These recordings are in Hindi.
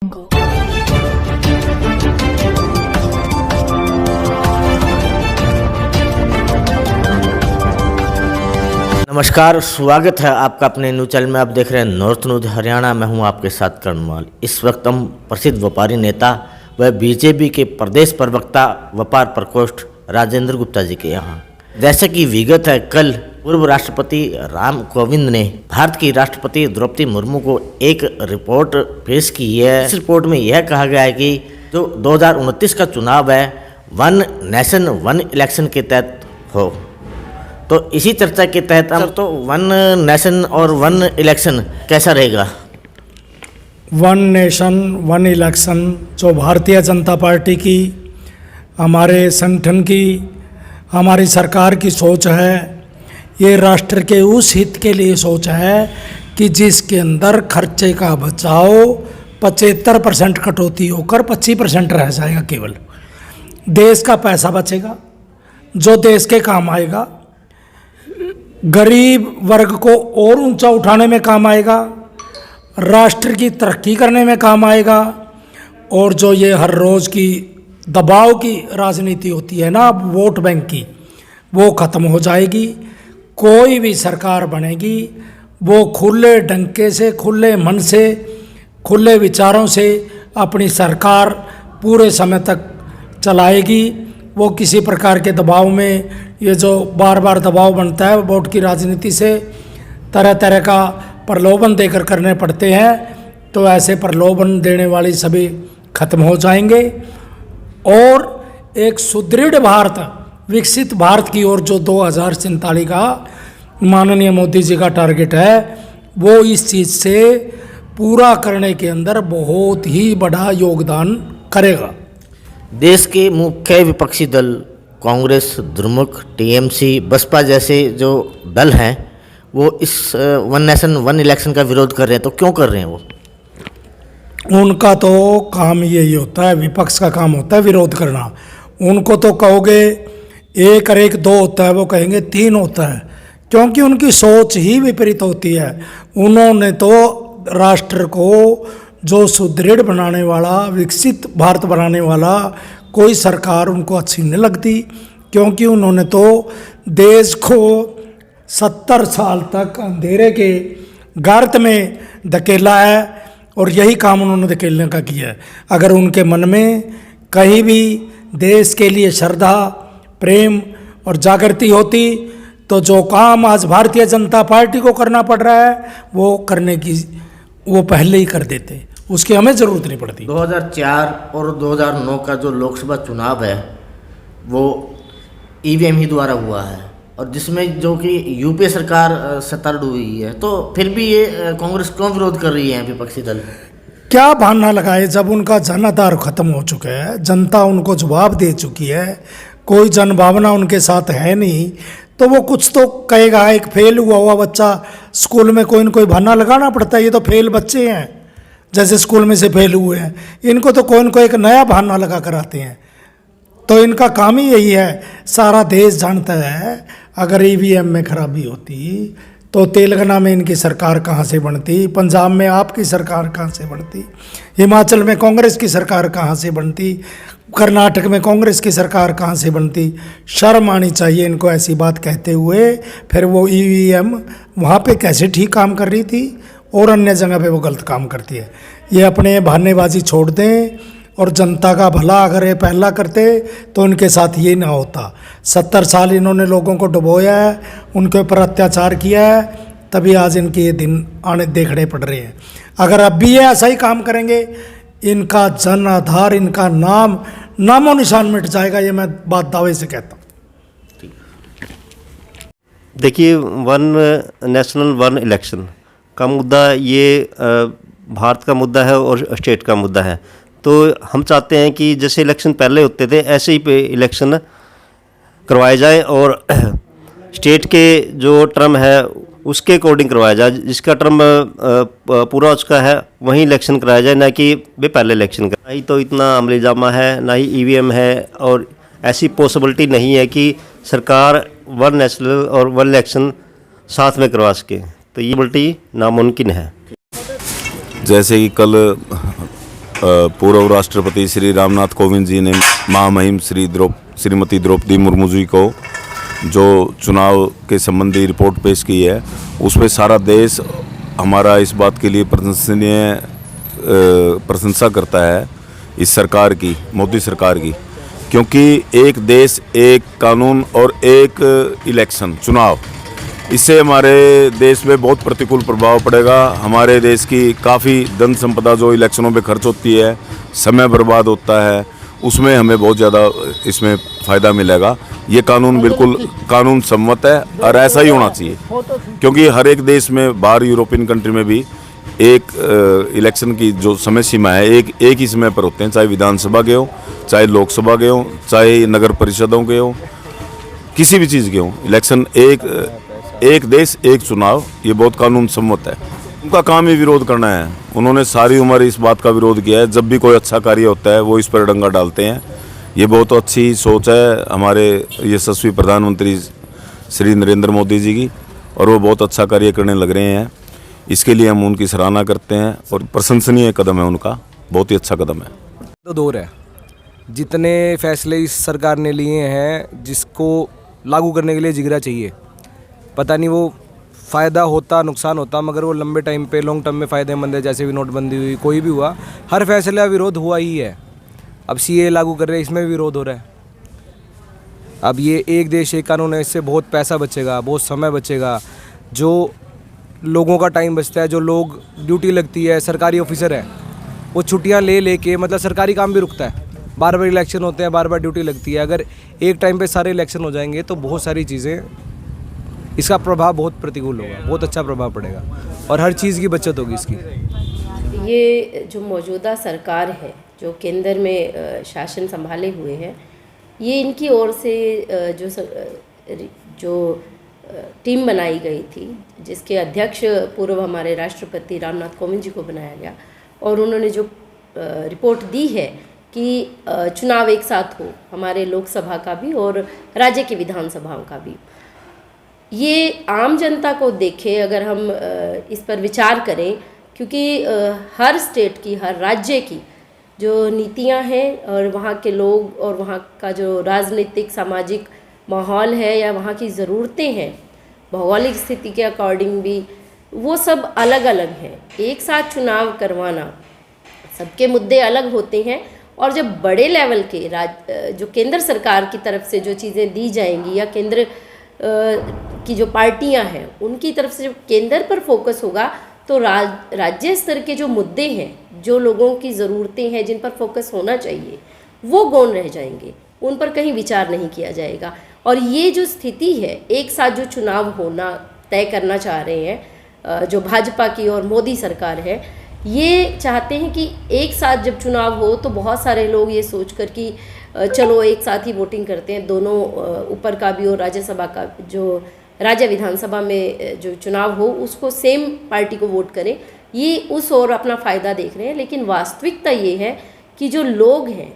नमस्कार, स्वागत है आपका अपने न्यूज चैनल में। आप देख रहे हैं नॉर्थ न्यूज हरियाणा। मैं हूं आपके साथ कर्णवाल। इस वक्त हम प्रसिद्ध व्यापारी नेता व बीजेपी के प्रदेश प्रवक्ता व्यापार प्रकोष्ठ राजेंद्र गुप्ता जी के यहाँ। जैसे कि विगत है, कल पूर्व राष्ट्रपति राम कोविंद ने भारत की राष्ट्रपति द्रौपदी मुर्मू को एक रिपोर्ट पेश की है। इस रिपोर्ट में यह कहा गया है कि जो 2029 का चुनाव है वन नेशन वन इलेक्शन के तहत हो। तो इसी चर्चा के तहत हम तो वन नेशन और वन इलेक्शन कैसा रहेगा? वन नेशन वन इलेक्शन जो भारतीय जनता पार्टी की, हमारे संगठन की, हमारी सरकार की सोच है, ये राष्ट्र के उस हित के लिए सोच है कि जिसके अंदर खर्चे का बचाव 75% कटौती होकर 25% रह जाएगा। केवल देश का पैसा बचेगा जो देश के काम आएगा, गरीब वर्ग को और ऊंचा उठाने में काम आएगा, राष्ट्र की तरक्की करने में काम आएगा। और जो ये हर रोज़ की दबाव की राजनीति होती है ना, वोट बैंक की, वो ख़त्म हो जाएगी। कोई भी सरकार बनेगी वो खुले डंके से, खुले मन से, खुले विचारों से अपनी सरकार पूरे समय तक चलाएगी। वो किसी प्रकार के दबाव में, ये जो बार बार दबाव बनता है वोट की राजनीति से, तरह तरह का प्रलोभन देकर करने पड़ते हैं, तो ऐसे प्रलोभन देने वाली सभी खत्म हो जाएंगे। और एक सुदृढ़ भारत, विकसित भारत की ओर जो 2047 का माननीय मोदी जी का टारगेट है, वो इस चीज़ से पूरा करने के अंदर बहुत ही बड़ा योगदान करेगा। देश के मुख्य विपक्षी दल कांग्रेस, द्रमुक, टीएमसी, बसपा जैसे जो दल हैं वो इस वन नेशन वन इलेक्शन का विरोध कर रहे हैं। तो क्यों कर रहे हैं वो? उनका तो काम यही होता है, विपक्ष का काम होता है विरोध करना। उनको तो कहोगे एक और एक दो होता है, वो कहेंगे 3 होता है, क्योंकि उनकी सोच ही विपरीत होती है। उन्होंने तो राष्ट्र को जो सुदृढ़ बनाने वाला, विकसित भारत बनाने वाला कोई सरकार उनको अच्छी नहीं लगती, क्योंकि उन्होंने तो देश को 70 साल तक अंधेरे के गर्त में धकेला है और यही काम उन्होंने धकेलने का किया है। अगर उनके मन में कहीं भी देश के लिए श्रद्धा, प्रेम और जागृति होती तो जो काम आज भारतीय जनता पार्टी को करना पड़ रहा है वो करने की वो पहले ही कर देते, उसकी हमें ज़रूरत नहीं पड़ती। 2004 और 2009 का जो लोकसभा चुनाव है वो ईवीएम ही द्वारा हुआ है, और जिसमें जो कि यूपीए सरकार सत्तारूढ़ हुई है। तो फिर भी ये कांग्रेस क्यों विरोध कर रही है विपक्षी दल? क्या बहाना लगाए? जब उनका जन आधार खत्म हो चुका है, जनता उनको जवाब दे चुकी है, कोई जन भावना उनके साथ है नहीं, तो वो कुछ तो कहेगा। एक फेल हुआ बच्चा स्कूल में कोई न कोई बहाना लगाना पड़ता है। ये तो फेल बच्चे हैं, जैसे स्कूल में से फेल हुए हैं, इनको तो कोई न कोई एक नया बहाना लगा कर आते हैं। तो इनका काम ही यही है। सारा देश जानता है अगर ईवीएम में खराबी होती तो तेलंगाना में इनकी सरकार कहाँ से बनती, पंजाब में आपकी सरकार कहाँ से बनती, हिमाचल में कांग्रेस की सरकार कहाँ से बनती, कर्नाटक में कांग्रेस की सरकार कहाँ से बनती। शर्म आनी चाहिए इनको ऐसी बात कहते हुए। फिर वो ईवीएम वहाँ पे कैसे ठीक काम कर रही थी और अन्य जगह पे वो गलत काम करती है। ये अपने बहानेबाजी छोड़ दें और जनता का भला अगर ये पहला करते तो इनके साथ ये ना होता। 70 साल इन्होंने लोगों को डुबोया है, उनके ऊपर अत्याचार किया है, तभी आज इनके ये दिन आने देखने पड़ रहे हैं। अगर अब भी ये ऐसा ही काम करेंगे, इनका जन आधार, इनका नामो निशान मिट जाएगा। ये मैं बात दावे से कहता हूँ। देखिए, वन नेशनल वन इलेक्शन का मुद्दा ये भारत का मुद्दा है और स्टेट का मुद्दा है। तो हम चाहते हैं कि जैसे इलेक्शन पहले होते थे ऐसे ही पे इलेक्शन करवाए जाए और स्टेट के जो टर्म है उसके अकॉर्डिंग करवाया जाए। जिसका टर्म पूरा उसका है वहीं इलेक्शन कराया जाए, ना कि वे पहले इलेक्शन कराए। ना ही तो इतना अमली जामा है, ना ही ईवीएम है, और ऐसी पॉसिबिलिटी नहीं है कि सरकार वन नेशनल और वन इलेक्शन साथ में करवा सके। तो ये पॉसिबिलिटी नामुमकिन है। जैसे कि कल पूर्व राष्ट्रपति श्री रामनाथ कोविंद जी ने महामहिम श्रीमती द्रौपदी मुर्मू जी को जो चुनाव के संबंधी रिपोर्ट पेश की है, उसमें सारा देश हमारा इस बात के लिए प्रशंसा करता है इस सरकार की, मोदी सरकार की, क्योंकि एक देश एक कानून और एक इलेक्शन चुनाव, इससे हमारे देश में बहुत प्रतिकूल प्रभाव पड़ेगा। हमारे देश की काफ़ी धन संपदा जो इलेक्शनों पे खर्च होती है, समय बर्बाद होता है, उसमें हमें बहुत ज़्यादा इसमें फ़ायदा मिलेगा। ये कानून बिल्कुल कानून सम्मत है और ऐसा ही होना चाहिए, क्योंकि हर एक देश में, बाहर यूरोपियन कंट्री में भी एक इलेक्शन की जो समय सीमा है एक ही समय पर होते हैं, चाहे विधानसभा के हो, चाहे लोकसभा के हो, चाहे नगर परिषदों के हो, किसी भी चीज़ के हो, इलेक्शन एक देश एक चुनाव, ये बहुत कानून सम्मत है। उनका काम ही विरोध करना है। उन्होंने सारी उम्र इस बात का विरोध किया है। जब भी कोई अच्छा कार्य होता है वो इस पर डंगा डालते हैं। ये बहुत अच्छी सोच है हमारे यशस्वी प्रधानमंत्री श्री नरेंद्र मोदी जी की, और वो बहुत अच्छा कार्य करने लग रहे हैं। इसके लिए हम उनकी सराहना करते हैं और प्रशंसनीय कदम है उनका, बहुत ही अच्छा कदम है। तो दौर है, जितने फैसले इस सरकार ने लिए हैं, जिसको लागू करने के लिए जिगरा चाहिए। पता नहीं वो फ़ायदा होता नुकसान होता, मगर वो लंबे टाइम पे लॉन्ग टर्म में फ़ायदेमंद है। जैसे भी नोटबंदी हुई, कोई भी हुआ, हर फैसले का विरोध हुआ ही है। अब सीए लागू कर रहे हैं, इसमें भी विरोध हो रहा है। अब ये एक देश एक कानून है, इससे बहुत पैसा बचेगा, बहुत समय बचेगा, जो लोगों का टाइम बचता है। जो लोग ड्यूटी लगती है, सरकारी ऑफिसर है, वो छुट्टियां ले के, मतलब सरकारी काम भी रुकता है। बार बार इलेक्शन होते हैं, बार बार ड्यूटी लगती है। अगर एक टाइम पे सारे इलेक्शन हो जाएंगे तो बहुत सारी चीज़ें, इसका प्रभाव बहुत प्रतिकूल होगा, बहुत अच्छा प्रभाव पड़ेगा और हर चीज़ की बचत होगी इसकी। ये जो मौजूदा सरकार है, जो केंद्र में शासन संभाले हुए है, ये इनकी ओर से जो टीम बनाई गई थी, जिसके अध्यक्ष पूर्व हमारे राष्ट्रपति रामनाथ कोविंद जी को बनाया गया, और उन्होंने जो रिपोर्ट दी है कि चुनाव एक साथ हो, हमारे लोकसभा का भी और राज्य की विधानसभाओं का भी, ये आम जनता को देखे अगर हम इस पर विचार करें, क्योंकि हर स्टेट की, हर राज्य की जो नीतियां हैं और वहाँ के लोग और वहाँ का जो राजनीतिक सामाजिक माहौल है या वहाँ की ज़रूरतें हैं, भौगोलिक स्थिति के अकॉर्डिंग भी, वो सब अलग अलग हैं। एक साथ चुनाव करवाना, सबके मुद्दे अलग होते हैं, और जब बड़े लेवल के जो केंद्र सरकार की तरफ से जो चीज़ें दी जाएंगी या केंद्र की जो पार्टियां हैं उनकी तरफ से जब केंद्र पर फोकस होगा, तो राज्य स्तर के जो मुद्दे हैं, जो लोगों की ज़रूरतें हैं, जिन पर फोकस होना चाहिए, वो गौण रह जाएंगे, उन पर कहीं विचार नहीं किया जाएगा। और ये जो स्थिति है, एक साथ जो चुनाव होना तय करना चाह रहे हैं जो भाजपा की और मोदी सरकार है, ये चाहते हैं कि एक साथ जब चुनाव हो तो बहुत सारे लोग ये सोचकर कि चलो एक साथ ही वोटिंग करते हैं, दोनों ऊपर का भी और राज्यसभा का, जो राज्य विधानसभा में जो चुनाव हो उसको सेम पार्टी को वोट करें, ये उस ओर अपना फ़ायदा देख रहे हैं। लेकिन वास्तविकता ये है कि जो लोग हैं,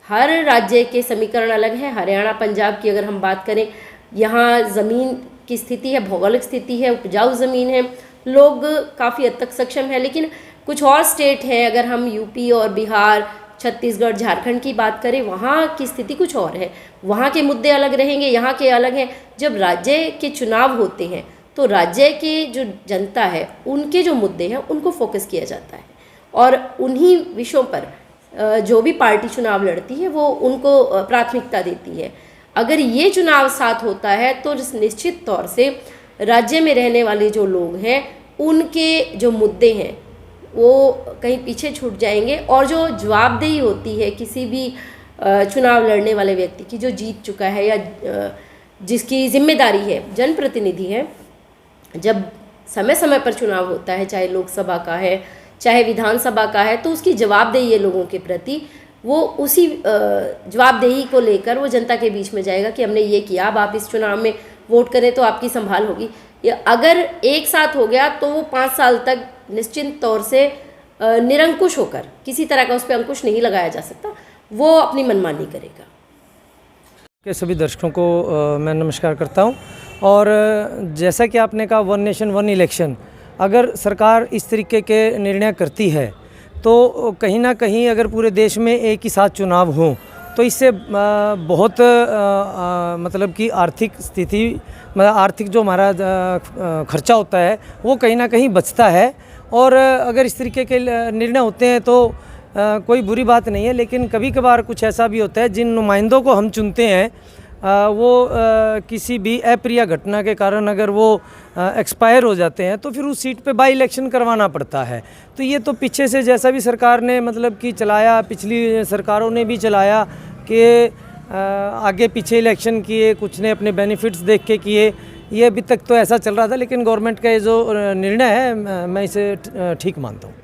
हर राज्य के समीकरण अलग हैं। हरियाणा, पंजाब की अगर हम बात करें, यहाँ ज़मीन की स्थिति है, भौगोलिक स्थिति है, उपजाऊ ज़मीन है, लोग काफ़ी हद तक सक्षम है। लेकिन कुछ और स्टेट हैं, अगर हम यूपी और बिहार, छत्तीसगढ़, झारखंड की बात करें, वहाँ की स्थिति कुछ और है, वहाँ के मुद्दे अलग रहेंगे, यहाँ के अलग हैं। जब राज्य के चुनाव होते हैं तो राज्य के जो जनता है, उनके जो मुद्दे हैं उनको फोकस किया जाता है, और उन्हीं विषयों पर जो भी पार्टी चुनाव लड़ती है वो उनको प्राथमिकता देती है। अगर ये चुनाव साथ होता है तो निश्चित तौर से राज्य में रहने वाले जो लोग हैं, उनके जो मुद्दे हैं वो कहीं पीछे छूट जाएंगे, और जो जवाबदेही होती है किसी भी चुनाव लड़ने वाले व्यक्ति की, जो जीत चुका है या जिसकी जिम्मेदारी है, जनप्रतिनिधि है, जब समय समय पर चुनाव होता है, चाहे लोकसभा का है चाहे विधानसभा का है, तो उसकी जवाबदेही है लोगों के प्रति, वो उसी जवाबदेही को लेकर वो जनता के बीच में जाएगा कि हमने ये किया, अब आप इस चुनाव में वोट करें तो आपकी संभाल होगी। अगर एक साथ हो गया तो वो 5 साल तक निश्चित तौर से निरंकुश होकर, किसी तरह का उस पर अंकुश नहीं लगाया जा सकता, वो अपनी मनमानी करेगा। के सभी दर्शकों को मैं नमस्कार करता हूं, और जैसा कि आपने कहा, वन नेशन वन इलेक्शन, अगर सरकार इस तरीके के निर्णय करती है तो कहीं ना कहीं अगर पूरे देश में एक ही साथ चुनाव हों तो इससे बहुत मतलब कि आर्थिक स्थिति, मतलब आर्थिक जो हमारा खर्चा होता है वो कहीं ना कहीं बचता है। और अगर इस तरीके के निर्णय होते हैं तो कोई बुरी बात नहीं है, लेकिन कभी कभार कुछ ऐसा भी होता है जिन नुमाइंदों को हम चुनते हैं वो किसी भी अप्रिय घटना के कारण अगर वो एक्सपायर हो जाते हैं तो फिर उस सीट पे बाई इलेक्शन करवाना पड़ता है। तो ये तो पीछे से जैसा भी सरकार ने मतलब कि चलाया, पिछली सरकारों ने भी चलाया कि आगे पीछे इलेक्शन किए, कुछ ने अपने बेनिफिट्स देख के किए, ये अभी तक तो ऐसा चल रहा था। लेकिन गवर्नमेंट का ये जो निर्णय है मैं इसे ठीक मानता हूँ।